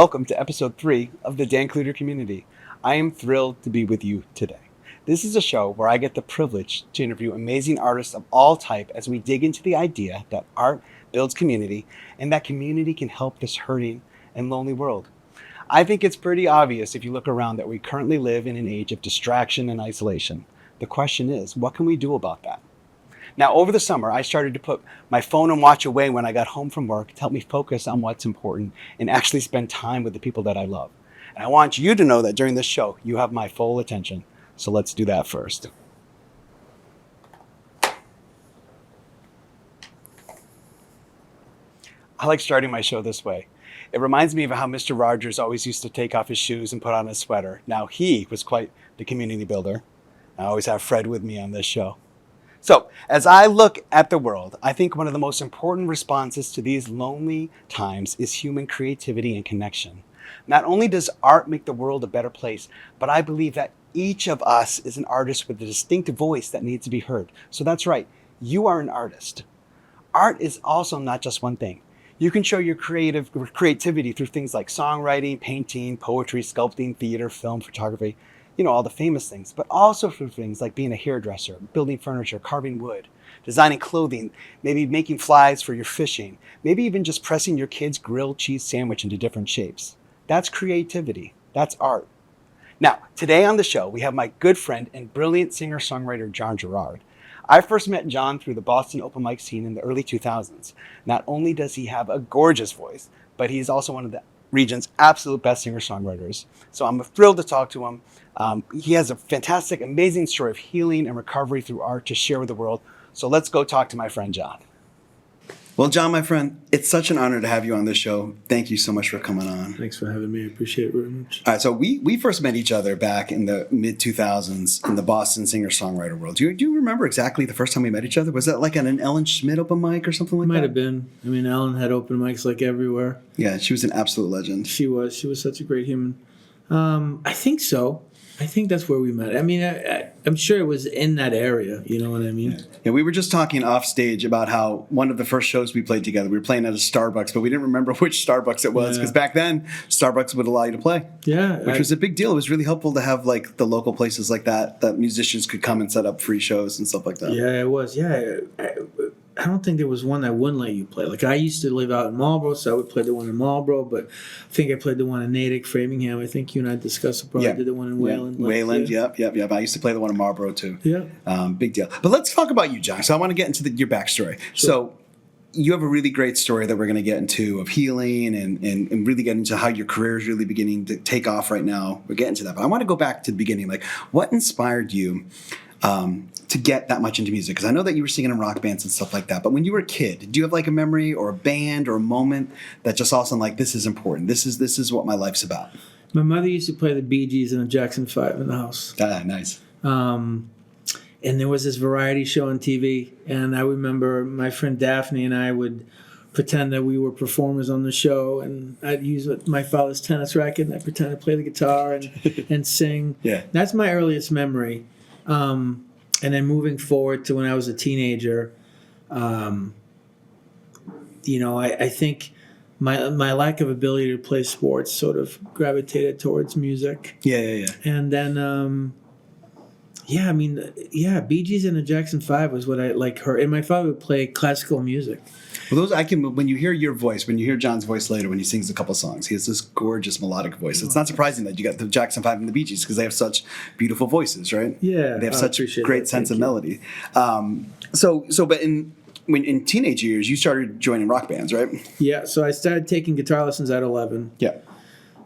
Welcome to episode 3 of the Dan Cloutier community. I am thrilled to be with you today. This is a show where I get the privilege to interview amazing artists of all type as we dig into the idea that art builds community and that community can help this hurting and lonely world. I think it's pretty obvious if you look around that we currently live in an age of distraction and isolation. The question is, what can we do about that? Now, over the summer, I started to put my phone and watch away when I got home from work to help me focus on what's important and actually spend time with the people that I love. And I want you to know that during this show, you have my full attention. So let's do that first. I like starting my show this way. It reminds me of how Mr. Rogers always used to take off his shoes and put on his sweater. Now, he was quite the community builder. I always have Fred with me on this show. So, as I look at the world, I think one of the most important responses to these lonely times is human creativity and connection. Not only does art make the world a better place, but I believe that each of us is an artist with a distinct voice that needs to be heard. So that's right, you are an artist. Art is also not just one thing. You can show your creativity through things like songwriting, painting, poetry, sculpting, theater, film, photography, all the famous things, but also through things like being a hairdresser, building furniture, carving wood, designing clothing, maybe making flies for your fishing, maybe even just pressing your kid's grilled cheese sandwich into different shapes. That's creativity. That's art. Now, today on the show, we have my good friend and brilliant singer-songwriter, John Gerard. I first met John through the Boston open mic scene in the early 2000s. Not only does he have a gorgeous voice, but he's also one of the region's absolute best singer-songwriters. So I'm thrilled to talk to him. He has a fantastic, amazing story of healing and recovery through art to share with the world. So let's go talk to my friend, John. Well, John, my friend, it's such an honor to have you on this show. Thank you so much for coming on. Thanks for having me. I appreciate it very much. All right, so we first met each other back in the mid-2000s in the Boston singer-songwriter world. Do you remember exactly the first time we met each other? Was that like at an Ellen Schmidt open mic or something like that? Might have been. I mean, Ellen had open mics like everywhere. Yeah, she was an absolute legend. She was. She was such a great human. I think so. I think that's where we met. I mean, I'm sure it was in that area. You know what I mean? Yeah, we were just talking off stage about how one of the first shows we played together, we were playing at a Starbucks, but we didn't remember which Starbucks it was because back then, Starbucks would allow you to play. Yeah. Which was a big deal. It was really helpful to have like the local places like that musicians could come and set up free shows and stuff like that. Yeah, it was. Yeah. I don't think there was one that wouldn't let you play. Like, I used to live out in Marlboro, so I would play the one in Marlboro, but I think I played the one in Natick, Framingham. I think you and I discussed it. Probably did the one in Wayland. Wayland, yep. I used to play the one in Marlboro, too. Yeah. Big deal. But let's talk about you, John. So I want to get into your backstory. Sure. So you have a really great story that we're going to get into of healing and really get into how your career is really beginning to take off right now. We'll get into that. But I want to go back to the beginning. Like, what inspired you to get that much into music? Because I know that you were singing in rock bands and stuff like that. But when you were a kid, do you have like a memory or a band or a moment that just all of a sudden like, this is important? This is what my life's about. My mother used to play the Bee Gees and the Jackson 5 in the house. Ah, nice. And there was this variety show on TV. And I remember my friend Daphne and I would pretend that we were performers on the show. And I'd use my father's tennis racket and I'd pretend to play the guitar and sing. Yeah. That's my earliest memory. And then moving forward to when I was a teenager, I think my lack of ability to play sports sort of gravitated towards music. Yeah. And then, Bee Gees and the Jackson 5 was what I heard. And my father would play classical music. Well, when you hear your voice, when you hear John's voice later, when he sings a couple songs, he has this gorgeous melodic voice. It's not surprising that you got the Jackson 5 and the Bee Gees because they have such beautiful voices, right? Yeah. They have such a great sense of melody. But in teenage years, you started joining rock bands, right? Yeah. So I started taking guitar lessons at 11. Yeah.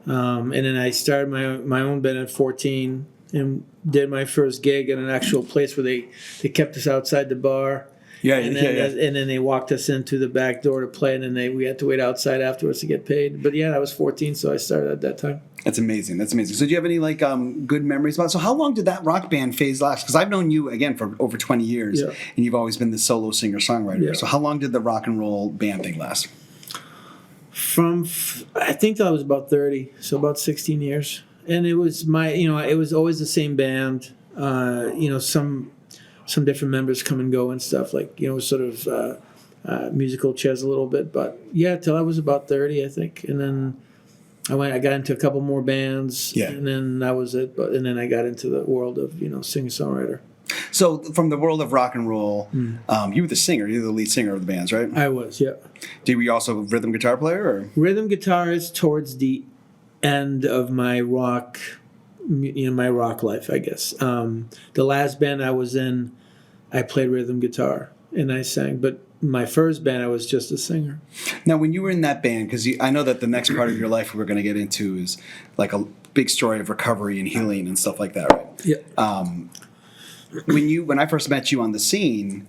And then I started my own band at 14 and did my first gig in an actual place where they kept us outside the bar. Yeah, and then they walked us into the back door to play, and then we had to wait outside afterwards to get paid. But yeah, I was 14, so I started at that time. That's amazing. So do you have any good memories about it? So how long did that rock band phase last? Because I've known you, again, for over 20 years, and you've always been the solo singer-songwriter. Yeah. So how long did the rock and roll band thing last? I think that I was about 30, so about 16 years. And it was it was always the same band. Some different members come and go and stuff, sort of musical chairs a little bit. But yeah, till I was about 30, I think. And then I got into a couple more bands, Yeah. and then that was it. And then I got into the world of singer-songwriter. So from the world of rock and roll, you were the singer. You were the lead singer of the bands, right? I was, yeah. Were you also a rhythm guitar player? Or? Rhythm guitarist towards the end of my rock, my rock life, I guess. The last band I was in, I played rhythm guitar and I sang, but my first band I was just a singer. Now, when you were in that band, because I know that the next part of your life we're going to get into is like a big story of recovery and healing and stuff like that, right? Yeah. When I first met you on the scene,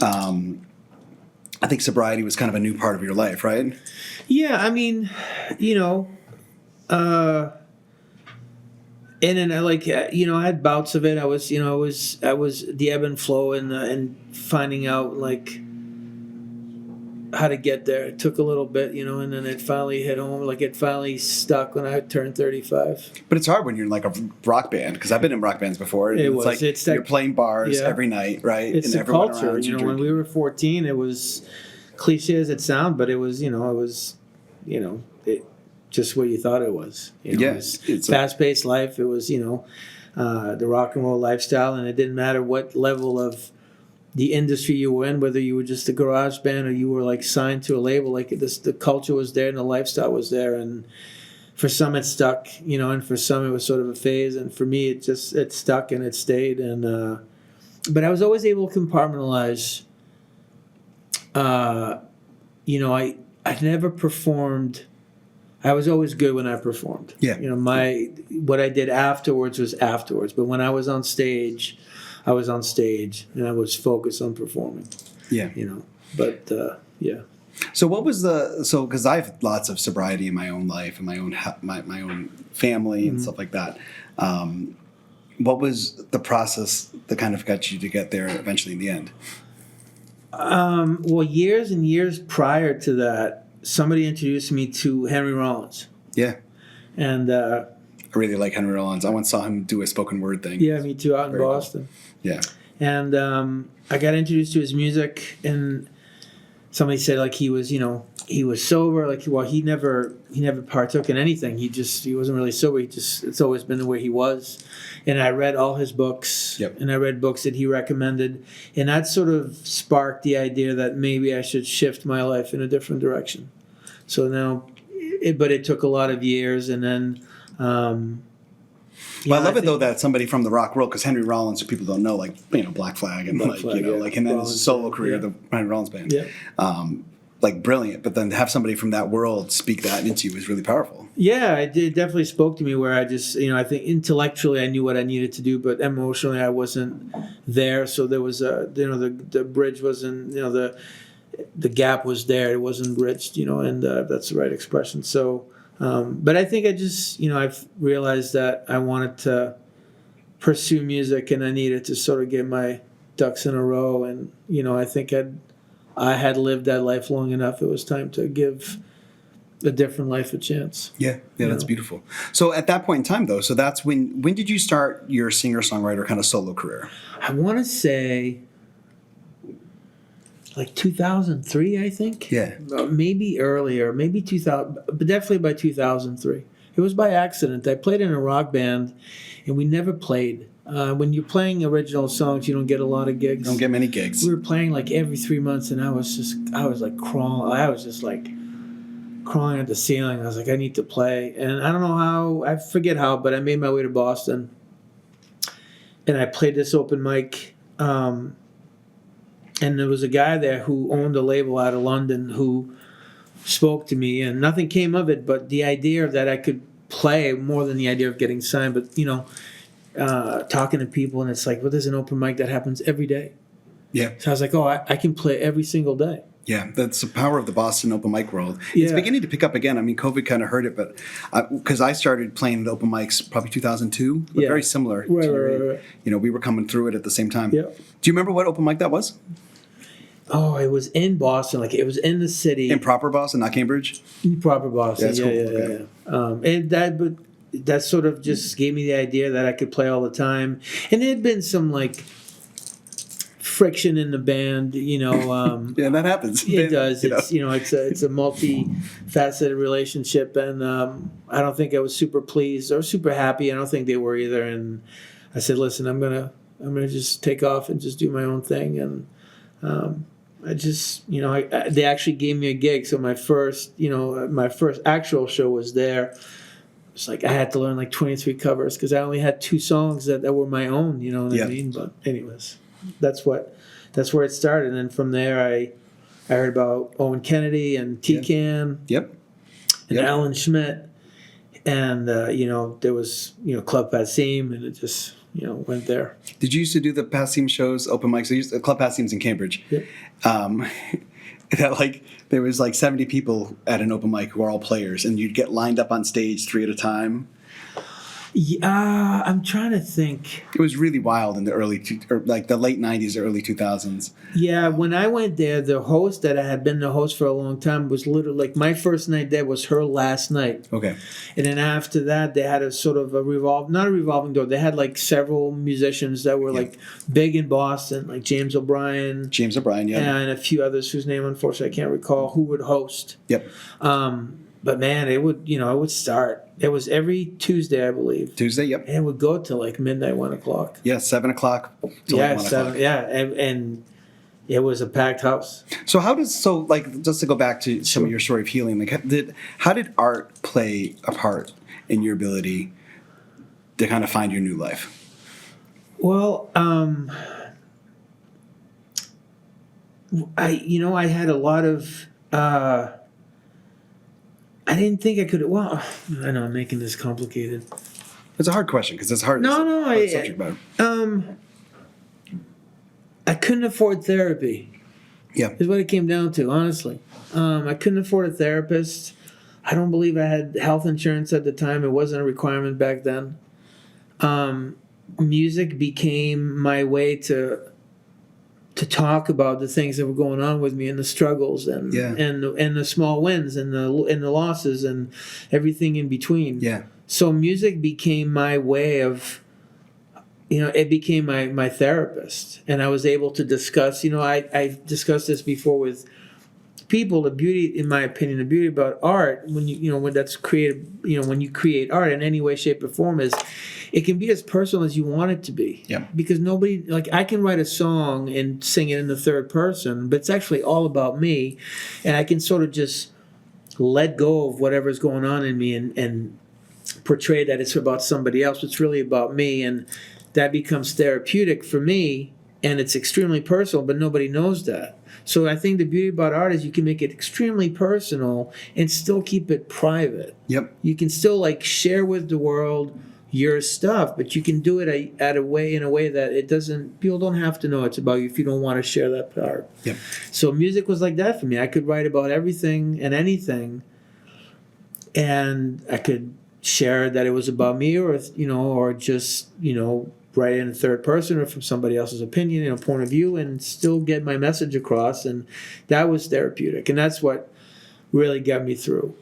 I think sobriety was kind of a new part of your life, right? Yeah, I mean, and then I had bouts of it. I was the ebb and flow and finding out like how to get there. It took a little bit, and then it finally hit home. Like it finally stuck when I turned 35. But it's hard when you're in like a rock band, because I've been in rock bands before. You're playing bars every night, right? It's and the culture. When we were 14, it was cliche as it sounds, but it was just what you thought it was. Yes, it's fast-paced life. It was the rock and roll lifestyle, and it didn't matter what level of the industry you were in, whether you were just a garage band or you were like signed to a label. Like the culture was there and the lifestyle was there, and for some it stuck, and for some it was sort of a phase, and for me it stuck and it stayed. And but I was always able to compartmentalize. I never performed. I was always good when I performed. Yeah. What I did afterwards was afterwards. But when I was on stage, I was on stage and I was focused on performing. Yeah. But yeah. So what was because I have lots of sobriety in my own life and my own family and stuff like that. What was the process that kind of got you to get there eventually in the end? Well, years and years prior to that, somebody introduced me to Henry Rollins. Yeah. And I really like Henry Rollins. I once saw him do a spoken word thing. Yeah, me too, out in Boston. Cool. Yeah. And I got introduced to his music, and somebody said like he was sober. Like, well, he never partook in anything. He wasn't really sober. It's always been the way he was. And I read all his books. Yep. And I read books that he recommended, and that sort of sparked the idea that maybe I should shift my life in a different direction. So now, but it took a lot of years, and then. I love it though that somebody from the rock world, because Henry Rollins, who people don't know, like Black Flag and like him and his solo career, the Henry Rollins band, like brilliant. But then to have somebody from that world speak that into you is really powerful. Yeah, it definitely spoke to me. Where I just I think intellectually I knew what I needed to do, but emotionally I wasn't there. So there was the bridge wasn't the gap was there. It wasn't bridged, and that's the right expression. So. But I think I just, I've realized that I wanted to pursue music and I needed to sort of get my ducks in a row. And, I think I had lived that life long enough. It was time to give a different life a chance. Yeah, that's beautiful. So at that point in time, though, so that's when did you start your singer-songwriter kind of solo career? I want to say like 2003, I think. Yeah. Maybe earlier, maybe 2000, but definitely by 2003. It was by accident. I played in a rock band, and we never played. When you're playing original songs, you don't get a lot of gigs. You don't get many gigs. We were playing like every 3 months, and I was just like crawling at the ceiling. I was like, I need to play. And I don't know how, I forget how, but I made my way to Boston, and I played this open mic. And there was a guy there who owned a label out of London who spoke to me, and nothing came of it, but the idea that I could play more than the idea of getting signed, but, talking to people, and it's like, well, there's an open mic that happens every day. Yeah. So I was like, I can play every single day. Yeah, that's the power of the Boston open mic world. It's beginning to pick up again. I mean, COVID kind of hurt it, but because I started playing at open mics probably 2002, but very similar. Right. We were coming through it at the same time. Yeah. Do you remember what open mic that was? Oh, it was in Boston. Like it was in the city. In proper Boston, not Cambridge? Proper Boston, yeah. And that sort of just gave me the idea that I could play all the time. And there had been some like friction in the band. Yeah, that happens. It does. It's it's a multi-faceted relationship, and I don't think I was super pleased or super happy. I don't think they were either. And I said, "Listen, I'm gonna just take off and just do my own thing." And I just they actually gave me a gig. So my first actual show was there. It's like I had to learn like 23 covers because I only had 2 songs that were my own. You know what I mean? But anyways, that's where it started. And then from there, I heard about Owen Kennedy and T-Can. And Alan Schmidt. And, there was, Club Passim, and it just, went there. Did you used to do the Passim shows, open mics? Club Passim's in Cambridge. Yep. That there was 70 people at an open mic who are all players, and you'd get lined up on stage 3 at a time. Yeah, I'm trying to think. It was really wild in the the late 90s, early 2000s. Yeah, when I went there, the host that I had been the host for a long time was literally my first night there was her last night. Okay. And then after that, they had a sort of not a revolving door. They had several musicians that were big in Boston, like James O'Brien. And a few others whose name, unfortunately, I can't recall, who would host. Yep. But man, it would start. It was every Tuesday, I believe. Tuesday, yep. And it would go till midnight, 1 o'clock. Yeah, 7 o'clock. Till 1 o'clock. Yeah, and it was a packed house. So just to go back to some of your story of healing, how did art play a part in your ability to kind of find your new life? Well, I had a lot of. I didn't think I could. Well, I know I'm making this complicated. It's a hard question because it's hard. No, subject matter. I couldn't afford therapy. Yeah, is what it came down to. Honestly, I couldn't afford a therapist. I don't believe I had health insurance at the time. It wasn't a requirement back then. Music became my way to talk about the things that were going on with me and the struggles and the small wins and the losses and everything in between. Yeah. So music became my way of, it became my therapist, and I was able to discuss. I've discussed this before with people. The beauty, in my opinion, the beauty about art when when that's creative, when you create art in any way, shape, or form is. It can be as personal as you want it to be. Yeah. Because nobody, I can write a song and sing it in the third person, but it's actually all about me. And I can sort of just let go of whatever's going on in me and portray that it's about somebody else. It's really about me. And that becomes therapeutic for me. And it's extremely personal, but nobody knows that. So I think the beauty about art is you can make it extremely personal and still keep it private. Yep. You can still share with the world your stuff, but you can do it in a way that people don't have to know it's about you if you don't want to share that part. Yep. So music was like that for me. I could write about everything and anything, and I could share that it was about me, or just write in a third person or from somebody else's opinion, point of view, and still get my message across. And that was therapeutic, and that's what really got me through.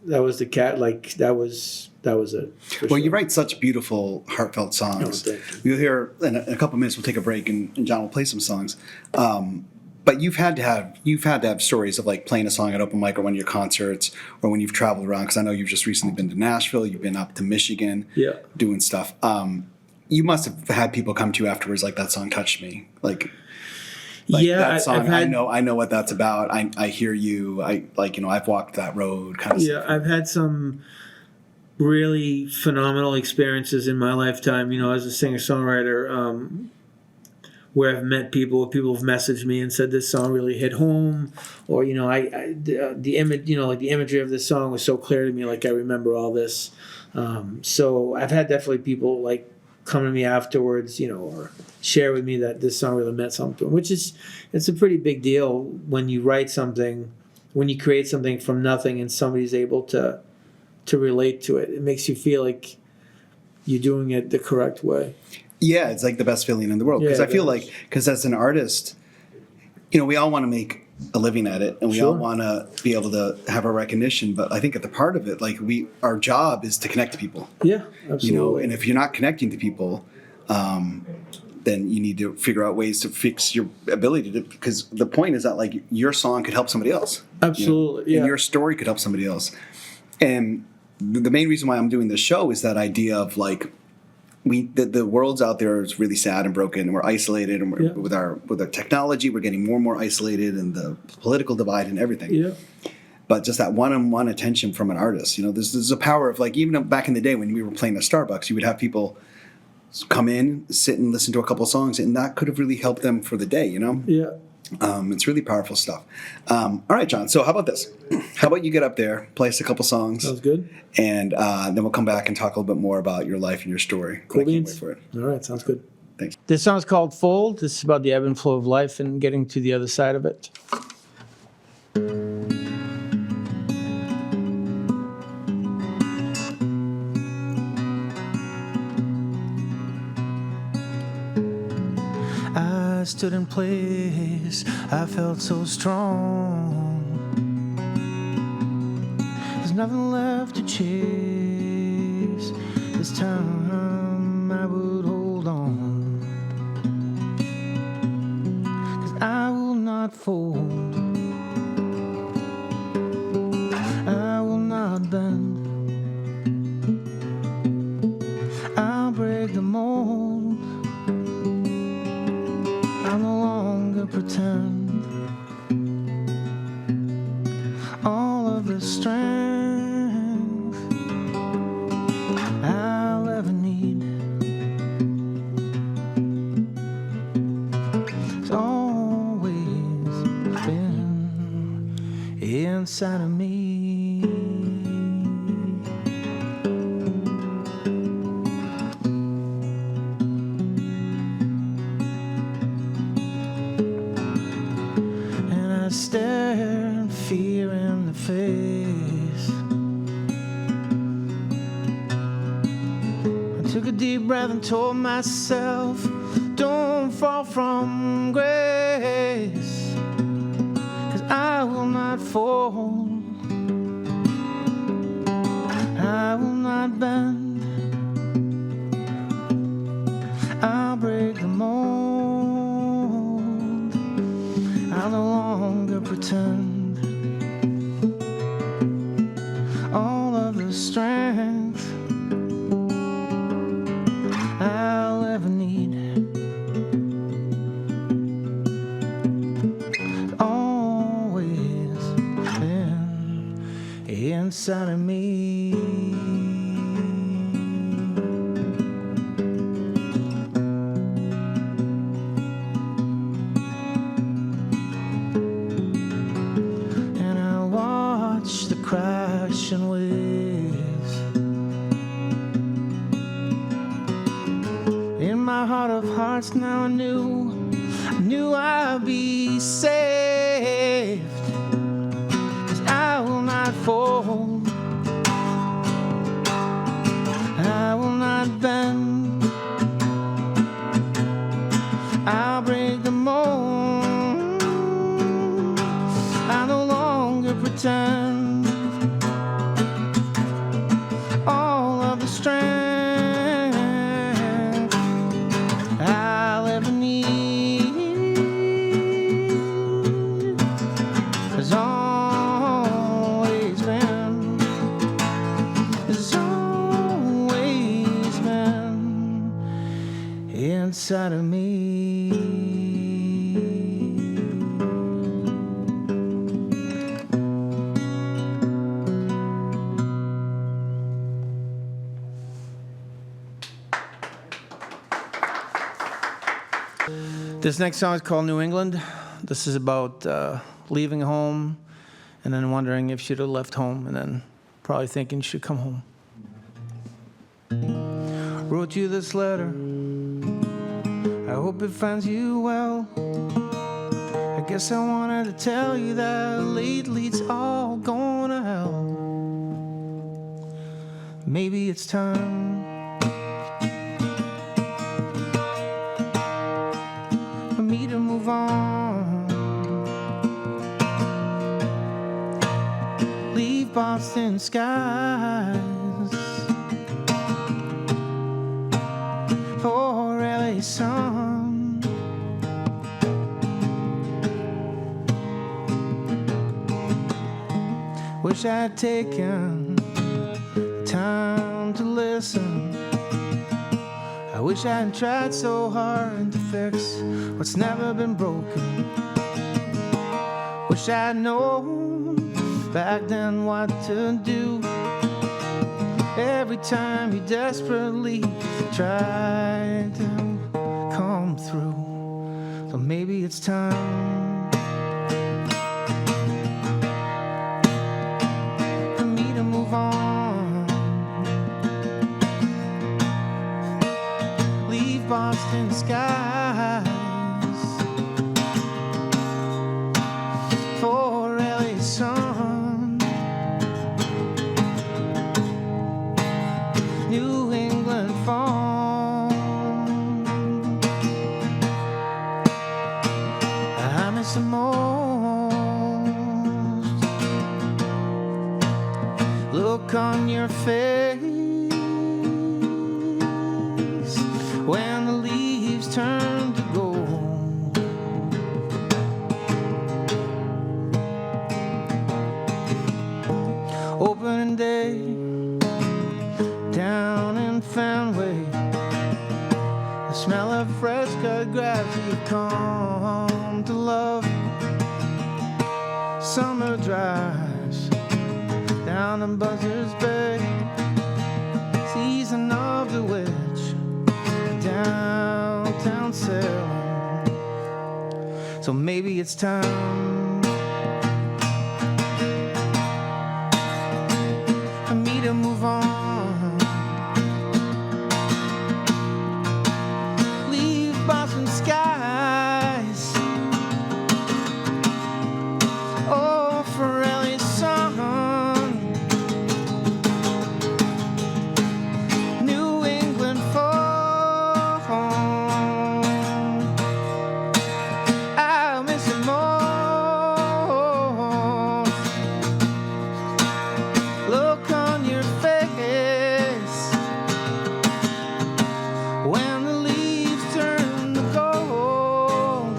That was the cat. That was it. Well, sure. You write such beautiful, heartfelt songs. Oh, thank you. We'll hear in a couple of minutes. We'll take a break, and John will play some songs. But you've had to have stories of playing a song at open mic or one of your concerts, or when you've traveled around. Because I know you've just recently been to Nashville. You've been up to Michigan, doing stuff. You must have had people come to you afterwards, that song touched me, that song. I know what that's about. I hear you. I've walked that road. Kind of. Yeah, stuff. I've had some really phenomenal experiences in my lifetime, as a singer-songwriter, where I've met people have messaged me and said this song really hit home, or the image, the imagery of this song was so clear to me, I remember all this. So I've had definitely people come to me afterwards, or share with me that this song really meant something to them, it's a pretty big deal when you write something, when you create something from nothing and somebody's able to relate to it. It makes you feel like you're doing it the correct way. Yeah, it's the best feeling in the world. Because I feel because as an artist, we all want to make a living at it, and we all want to be able to have our recognition. But I think at the part of it, our job is to connect to people. Yeah, absolutely. And if you're not connecting to people, then you need to figure out ways to fix your ability to, because the point is that like your song could help somebody else. Absolutely, And your story could help somebody else. And the main reason why I'm doing this show is that idea of like the world's out there is really sad and broken, and we're isolated, and with our technology, we're getting more and more isolated, and the political divide and everything. Yeah. But just that one-on-one attention from an artist, there's a power of like, even back in the day when we were playing at Starbucks, you would have people come in, sit and listen to a couple of songs, and that could have really helped them for the day. Yeah. It's really powerful stuff. All right, John. So how about this? How about you get up there, play us a couple songs? Sounds good. And then we'll come back and talk a little bit more about your life and your story. Cool I can't wait for it. All right, sounds good. Thanks. This song's called Fold. This is about the ebb and flow of life and getting to the other side of it. I stood in place, I felt so strong. There's nothing left to chase. This time I would hold on, 'cause I will not fold, I will not bend. I'll break the mold, I'll no longer pretend. All of the strength I'll ever need has always been inside of me. Stare fear in the face. I took a deep breath and told myself, don't fall from grace, 'cause I will not fall, I will not bend. I'll break the mold, I'll no longer pretend. All of the strength I'll ever need has always been inside of me. Crashing waves in my heart of hearts. Now I knew I'd be saved, 'cause I will not fall, I will not bend. I'll break the mold, I no longer pretend. All of the strength I'll ever need has always been inside of me. This next song is called New England. This is about leaving home and then wondering if she'd have left home and then probably thinking she should come home. Wrote you this letter, I hope it finds you well. I guess I wanted to tell you that lately it's all going to hell. Maybe it's time for me to move on. Leave Boston skies for LA sun. wish I had taken the time to listen. I wish I hadn't tried so hard to fix what's never been broken. Wish I had known back then what to do. Every time you desperately try to come through. So maybe it's time for me to move on. Leave Boston skies for LA sun. New England fall. I miss the most. Look on your face when the leaves turn to gold. Opening day down in Fenway, the smell of fresh cut grass you've come to love. Summer drives down in Buzzards Bay, season of the witch, downtown sailing. So maybe it's time for me to move on. Leave Boston skies, oh, for LA sun. New England fall. I'll miss it most. Look on your face when the leaves turn to gold.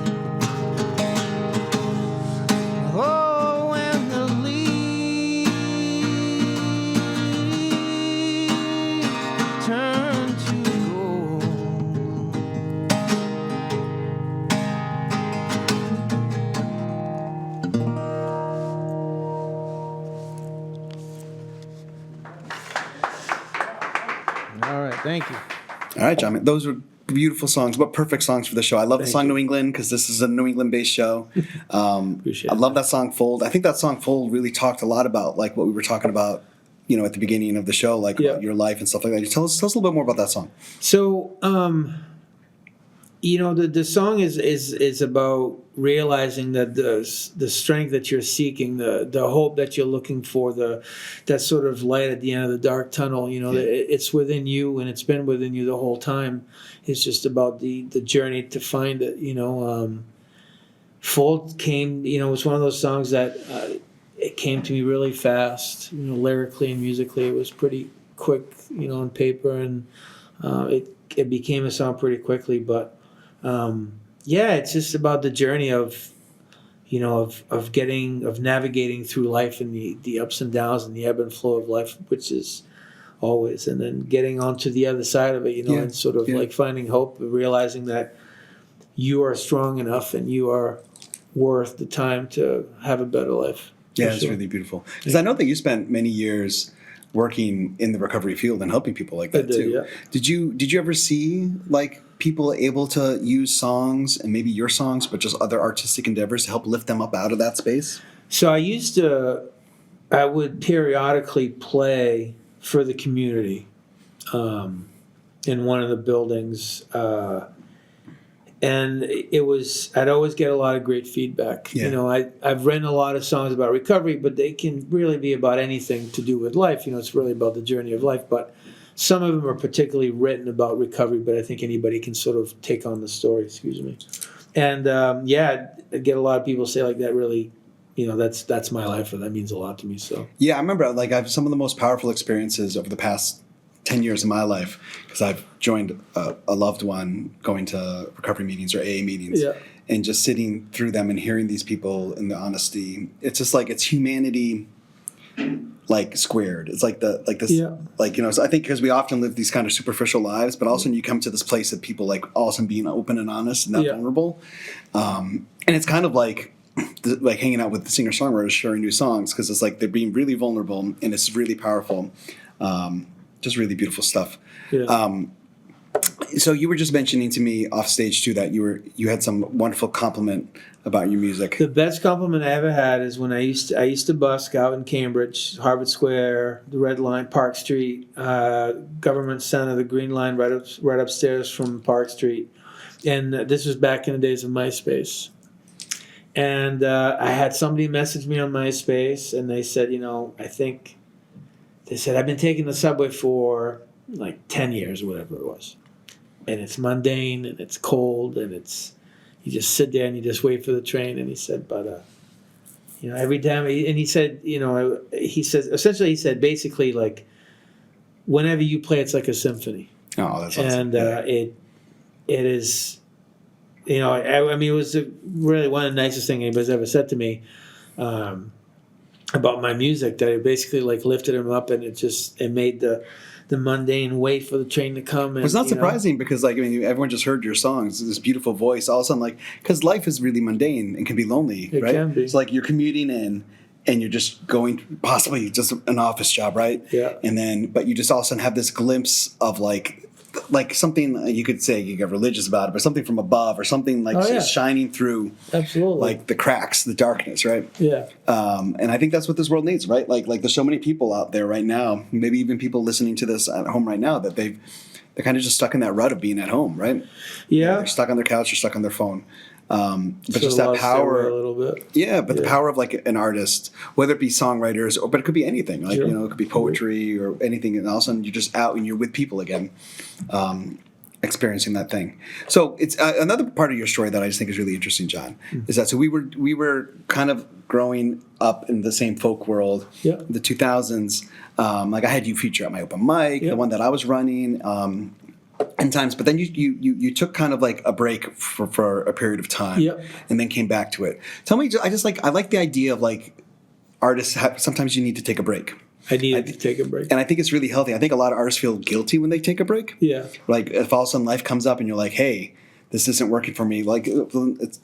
Oh, when the leaves turn to gold. All right, thank you. All right, John. Those were beautiful songs, but perfect songs for the show. I love the song New England because this is a New England-based show. Appreciate I love that song Fold. I think that song Fold really talked a lot about like what we were talking about, you know, at the beginning of the show, like Yeah. about your life and stuff like that. Tell us a little bit more about that song. So, you know, the song is about realizing that the strength that you're seeking, the hope that you're looking for, that sort of light at the end of the dark tunnel. You know, that it's within you and it's been within you the whole time. It's just about the journey to find it. You know, Fold came. You know, it was one of those songs that it came to me really fast. You know, lyrically and musically, it was pretty quick. You know, on paper, and it became a song pretty quickly, but. Yeah, it's just about the journey of, you know, of navigating through life and the ups and downs and the ebb and flow of life, which is always, and then getting onto the other side of it, you know, and sort of like finding hope, realizing that you are strong enough and you are worth the time to have a better life. Yeah, it's really beautiful. Because I know that you spent many years working in the recovery field and helping people like that too. Yeah. Did you ever see like people able to use songs and maybe your songs, but just other artistic endeavors to help lift them up out of that space? So I would periodically play for the community in one of the buildings. And I'd always get a lot of great feedback. Yeah. You know, I've written a lot of songs about recovery, but they can really be about anything to do with life. You know, it's really about the journey of life. But some of them are particularly written about recovery, but I think anybody can sort of take on the story, And I get a lot of people say like that really, you know, that's my life, and that means a lot to me. So yeah, I remember like I've some of the most powerful experiences over the past 10 years of my life because I've joined a loved one going to recovery meetings or AA meetings and just sitting through them and hearing these people in the honesty. It's just like it's humanity like squared. It's like this, Yeah. like, so I think because we often live these kind of superficial lives, but all of a sudden you come to this place of people like all of a sudden being open and honest and not vulnerable. And it's kind of like hanging out with the singer-songwriters sharing new songs, because it's like they're being really vulnerable and it's really powerful. Just really beautiful stuff. Yeah. So you were just mentioning to me off stage too that you had some wonderful compliment about your music. The best compliment I ever had is when I used to busk out in Cambridge, Harvard Square, the Red Line, Park Street, Government Center, the Green Line, right upstairs from Park Street, and this was back in the days of MySpace. And I had somebody message me on MySpace, and they said, I've been taking the subway for like 10 years or whatever it was. And it's mundane, and it's cold, and you just sit there and you just wait for the train. And he said, but, every time, and he said, essentially he said basically like, whenever you play, it's like a symphony. Oh, that's awesome. And it is, I mean, it was really one of the nicest things anybody's ever said to me about my music, that it basically like lifted him up, and it made the mundane wait for the train to come. And, it's not surprising because, like, I mean, everyone just heard your songs, this beautiful voice. All of a sudden, like, because life is really mundane and can be lonely, it right? Can be. It's like you're commuting in and you're just going, possibly just an office job, right? Yeah. And then, but you just all of a sudden have this glimpse of like something you could say you get religious about it, but something from above or something like just shining through. Absolutely. Like the cracks, the darkness, right? Yeah. And I think that's what this world needs, right? Like there's so many people out there right now, maybe even people listening to this at home right now, that they're kind of just stuck in that rut of being at home, right? Yeah. They're stuck on their couch or stuck on their phone. But so just that power, a little bit. Yeah, but the power of like an artist, whether it be songwriters, but it could be anything. Like, Sure. it could be poetry or anything, and all of a sudden you're just out and you're with people again, experiencing that thing. So it's another part of your story that I just think is really interesting, John, is that so we were kind of growing up in the same folk world, the 2000s. Like I had you feature at my open mic, the one that I was running. And times, but then you took kind of like a break for a period of time, and then came back to it. Tell me, I like the idea of like artists sometimes you need to take a break. I needed to take a break, and I think it's really healthy. I think a lot of artists feel guilty when they take a break. Yeah, like if all of a sudden life comes up and you're like, hey, this isn't working for me. Like,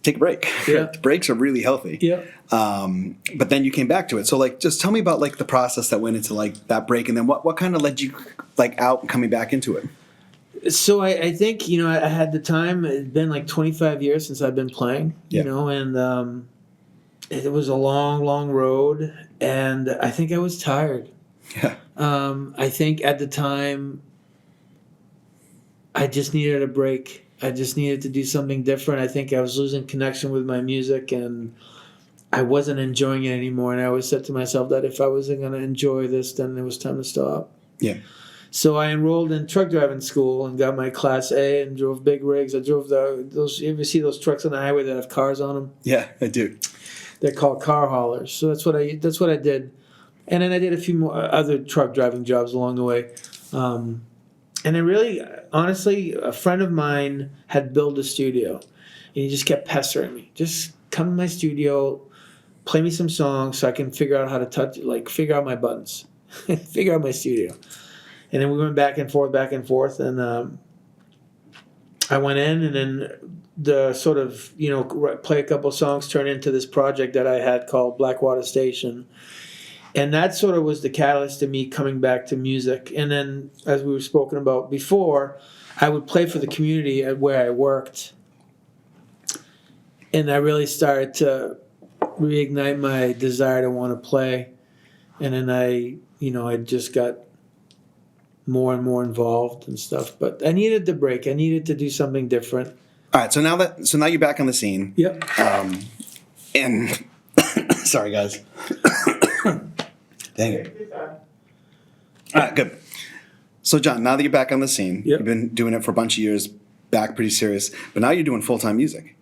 take a break. Yeah. Breaks are really healthy. Yeah. But then you came back to it. So like, just tell me about like the process that went into like that break, and then what kind of led you like out and coming back into it. So I think, I had the time. It'd been like 25 years since I've been playing, and it was a long, long road, and I think I was tired. Yeah. I think at the time I just needed a break. I just needed to do something different. I think I was losing connection with my music, and I wasn't enjoying it anymore. And I always said to myself that if I wasn't going to enjoy this, then it was time to stop. Yeah. So I enrolled in truck driving school and got my Class A and drove big rigs. I drove those. You ever see those trucks on the highway that have cars on them? Yeah, I do. They're called car haulers. So that's what I did, and then I did a few more other truck driving jobs along the way. And then really, honestly, a friend of mine had built a studio, and he just kept pestering me. Just come to my studio, play me some songs so I can figure out how to figure out my buttons, figure out my studio. And then we went back and forth, and I went in, and then the sort of, play a couple songs turned into this project that I had called Blackwater Station. And that sort of was the catalyst to me coming back to music. And then, as we were spoken about before, I would play for the community at where I worked. And I really started to reignite my desire to want to play. And then I just got more and more involved and stuff, but I needed the break. I needed to do something different. All right, so now you're back on the scene. Yep. And sorry guys. Dang it. All right, good. So John, now that you're back on the scene, you've been doing it for a bunch of years, back pretty serious, but now you're doing full-time music.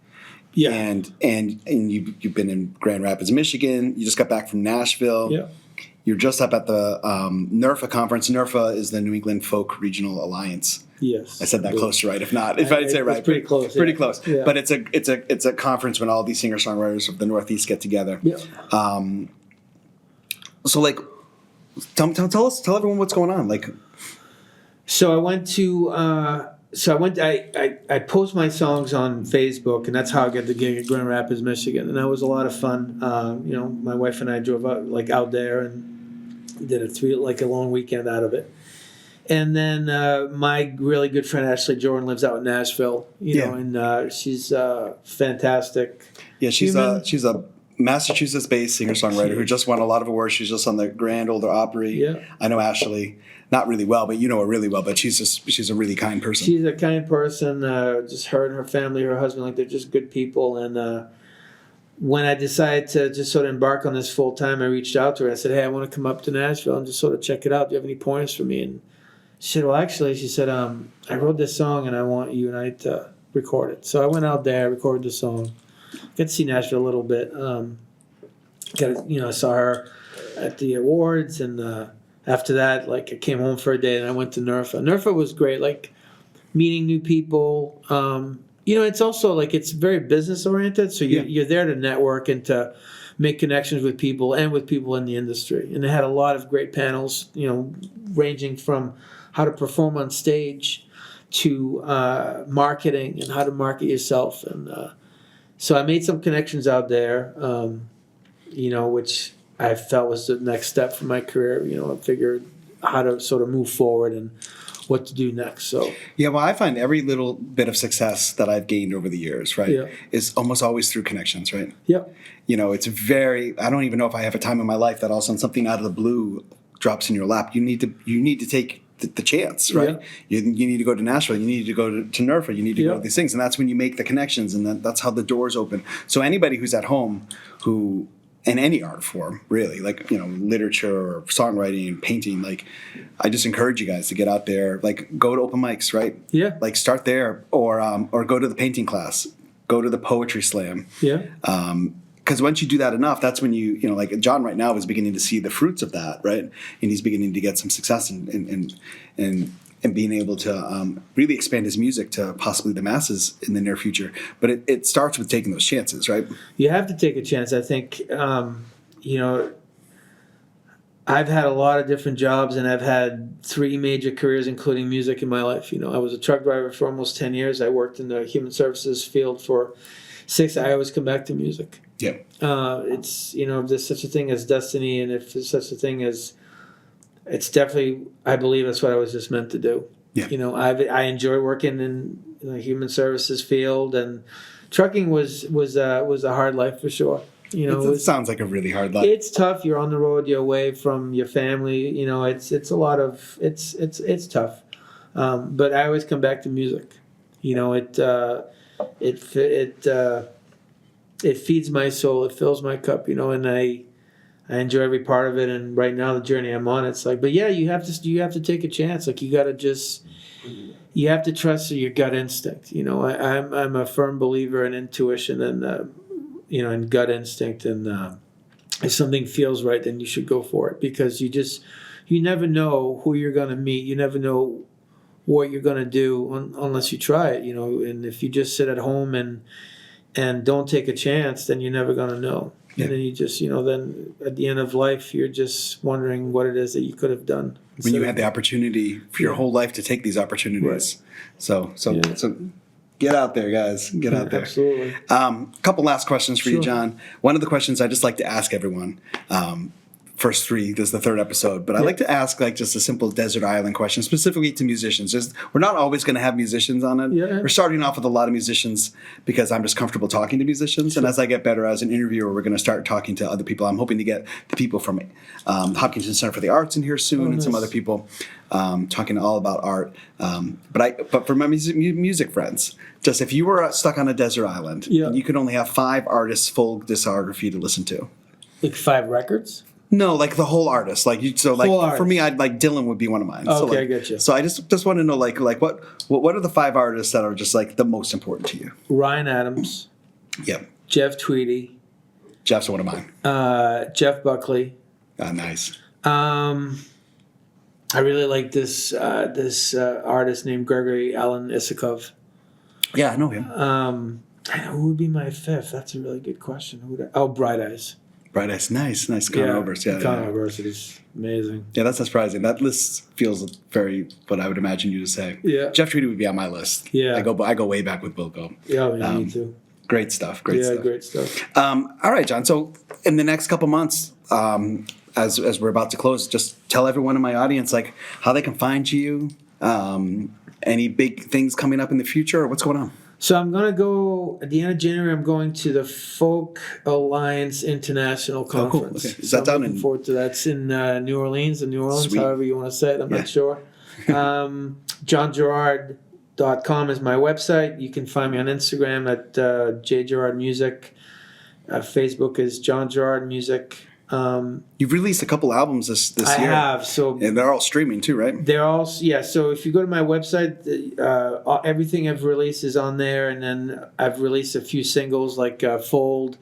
Yeah. And you've been in Grand Rapids, Michigan. You just got back from Nashville. Yeah. You're just up at the NERFA conference. NERFA is the New England Folk Regional Alliance. Yes. I said that close to right. If not, if I didn't say it right, pretty close. Pretty close. Yeah. But it's a conference when all these singer-songwriters of the Northeast get together. Yeah. So like, tell everyone what's going on. Like, So I went to I post my songs on Facebook, and that's how I got the gig at Grand Rapids, Michigan, and that was a lot of fun. My wife and I drove out there and did a long weekend out of it. And then my really good friend Ashley Jordan lives out in Nashville, and she's fantastic. Yeah, she's a Massachusetts-based singer-songwriter who just won a lot of awards. She's just on the Grand Ole Opry. Yeah. I know Ashley, not really well, but you know her really well. But she's a really kind person. She's a kind person. Just her and her family, her husband, like they're just good people. And when I decided to just sort of embark on this full time, I reached out to her. I said, "Hey, I want to come up to Nashville and just sort of check it out. Do you have any pointers for me?" And she said, "Well, actually," she said, "I wrote this song and I want you and I to record it." So I went out there, recorded the song. Got to see Nashville a little bit. I saw her at the awards, and after that, I came home for a day and I went to NERFA. NERFA was great, meeting new people. It's also it's very business oriented, so you're there to network and to make connections with people and with people in the industry. And they had a lot of great panels, ranging from how to perform on stage to marketing and how to market yourself. And so I made some connections out there, which I felt was the next step for my career. I figured how to sort of move forward and what to do next. So yeah, well, I find every little bit of success that I've gained over the years, right, is almost always through connections, right? Yeah. It's I don't even know if I have a time in my life that all of a sudden something out of the blue drops in your lap. You need to take the chance, right? Yeah. You need to go to Nashville. You need to go to NERFA. You need to go to these things. And that's when you make the connections, and that's how the doors open. So anybody who's at home who, in any art form, really, literature or songwriting, painting, I just encourage you guys to get out there, go to open mics, right? Yeah. Start there, or go to the painting class, go to the poetry slam. Yeah. Because once you do that enough, that's when John right now is beginning to see the fruits of that, right? And he's beginning to get some success and being able to really expand his music to possibly the masses in the near future. But it starts with taking those chances, right? You have to take a chance. I think, I've had a lot of different jobs, and I've had 3 major careers, including music, in my life. I was a truck driver for almost 10 years. I worked in the human services field for 6. I always come back to music. Yeah. It's, if there's such a thing as destiny, and if there's such a thing as, it's definitely, I believe that's what I was just meant to do. Yeah. I enjoy working in the human services field, and trucking was a hard life for sure. It sounds like a really hard life. It's tough. You're on the road. You're away from your family. It's a lot of, it's tough. But I always come back to music. It feeds my soul. It fills my cup. And I enjoy every part of it. And right now, the journey I'm on, it's but yeah, you have to take a chance. You have to trust your gut instinct. I'm a firm believer in intuition and and gut instinct. And if something feels right, then you should go for it, because you never know who you're going to meet. You never know what you're going to do unless you try it. And if you just sit at home and don't take a chance, then you're never going to know. Yeah. And then you just, then at the end of life, you're just wondering what it is that you could have done. When you had the opportunity for your whole life to take these opportunities. Right. So get out there, guys. Get out there. Absolutely. Couple last questions for you, John. One of the questions I just like to ask everyone, first 3, this is the 3rd episode, but I like to ask just a simple desert island question, specifically to musicians. We're not always going to have musicians on it. Yeah. We're starting off with a lot of musicians because I'm just comfortable talking to musicians. Sure. And as I get better as an interviewer, we're going to start talking to other people. I'm hoping to get the people from Hopkinton Center for the Arts in here soon, and some other people talking all about art. But for my music friends, just if you were stuck on a desert island, and you could only have 5 artists' full discography to listen to. 5 records? No, the whole artist. For me, I'd Dylan would be one of mine. Okay, I get you. So I just want to know what are the 5 artists that are just the most important to you? Ryan Adams. Yep. Jeff Tweedy. Jeff's one of mine. Jeff Buckley. Nice. I really like this artist named Gregory Alan Isakov. Yeah, I know him. Who would be my 5th? That's a really good question. Bright Eyes. Bright Eyes, nice. Conor Oberst, Conor Oberst is amazing. Yeah, that's not surprising. That list feels very what I would imagine you to say. Yeah. Jeff Tweedy would be on my list. Yeah. I go way back with Wilco. Yeah, me too. Great stuff. Great stuff. All right, John. So in the next couple months, as we're about to close, just tell everyone in my audience like how they can find you. Any big things coming up in the future, or what's going on? So I'm going to go, at the end of January, I'm going to the Folk Alliance International Conference. Okay. Is so that down in? Forward to that. It's in New Orleans, Sweet. however you want to say it. I'm not sure. JohnGerard.com is my website. You can find me on Instagram at jgerardmusic. Facebook is John Gerard Music. You've released a couple albums this year. I have. So and they're all streaming too, right? they're all, so if you go to my website, everything I've released is on there, and then I've released a few singles like Fold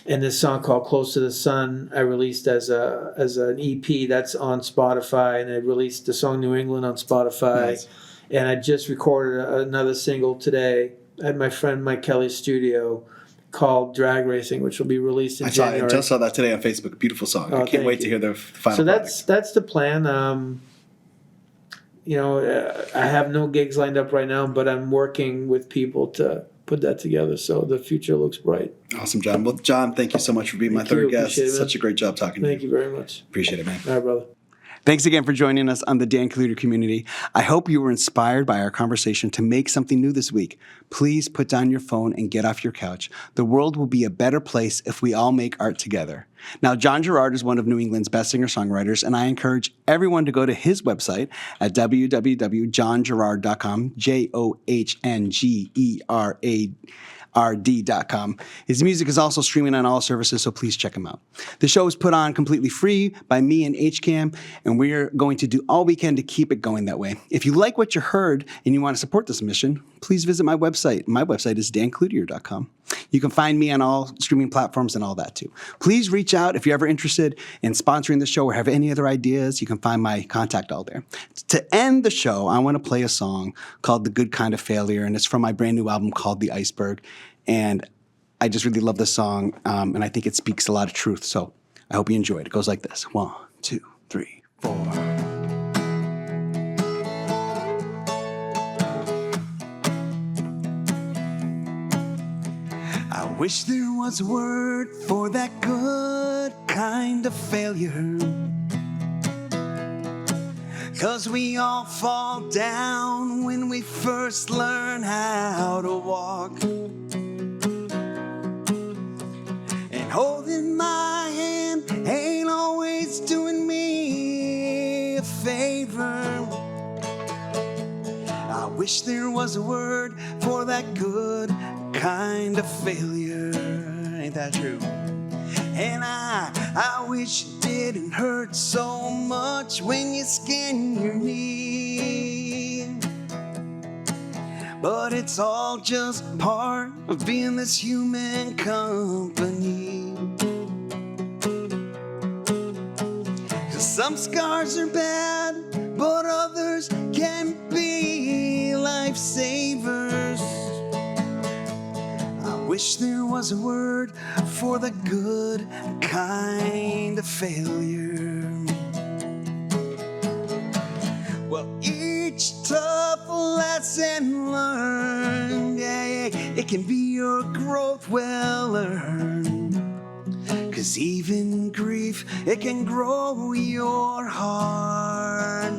and this song called Close to the Sun I released as an EP that's on Spotify, and I released the song New England on Spotify. Nice. And I just recorded another single today at my friend Mike Kelly's studio called Drag Racing, which will be released in January. I just saw that today on Facebook. Beautiful song. I can't wait to hear the final product. So that's the plan. I have no gigs lined up right now, but I'm working with people to put that together. So the future looks bright. Awesome, John. Well, John, thank you so much for being my third guest. Such a great job talking to you. Thank you very much. Appreciate it, man. All right, brother. Thanks again for joining us on the Dan Cloutier community. I hope you were inspired by our conversation to make something new this week. Please put down your phone and get off your couch. The world will be a better place if we all make art together. Now, John Gerard is one of New England's best singer-songwriters, and I encourage everyone to go to his website at www.johngerard.com, JohnGerard.com. His music is also streaming on all services, so please check him out. The show is put on completely free by me and HCAM, and we're going to do all we can to keep it going that way. If you like what you heard and you want to support this mission, please visit my website. My website is dancloutier.com. You can find me on all streaming platforms and all that too. Please reach out if you're ever interested in sponsoring the show or have any other ideas. You can find my contact all there. To end the show, I want to play a song called The Good Kind of Failure, and it's from my brand new album called The Iceberg. And I just really love this song, and I think it speaks a lot of truth. So I hope you enjoy it. It goes like this. 1, 2, 3, 4. I wish there was a word for that good kind of failure. 'Cause we all fall down when we first learn how to walk. And holding my hand ain't always doing me a favor. I wish there was a word for that good kind of failure. Ain't that true? And I wish it didn't hurt so much when you skin your knee. But it's all just part of being this human company. 'Cause some scars are bad, but others can be lifesavers. I wish there was a word for the good kind of failure. Well, each tough lesson learned, it can be your growth well earned. 'Cause even grief, it can grow your heart.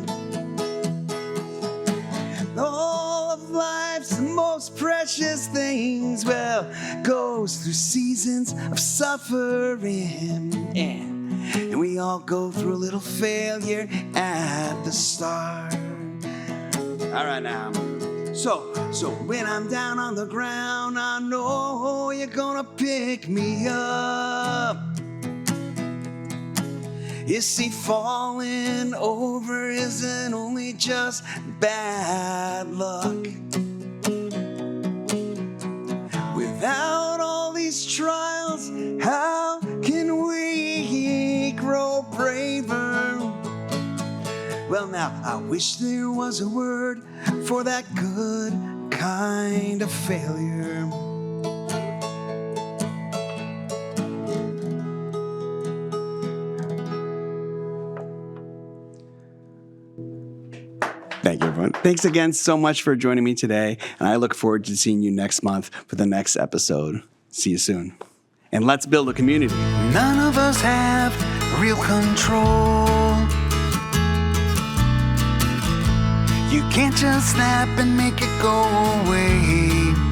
All of life's most precious things, well, goes through seasons of suffering. And we all go through a little failure at the start. All right now. So when I'm down on the ground, I know you're gonna pick me up. You see, falling over isn't only just bad luck. Without all these trials, how can we grow braver? Well, now, I wish there was a word for that good kind of failure. Thank you, everyone. Thanks again so much for joining me today. And I look forward to seeing you next month for the next episode. See you soon. And let's build a community. None of us have real control. You can't just snap and make it go away.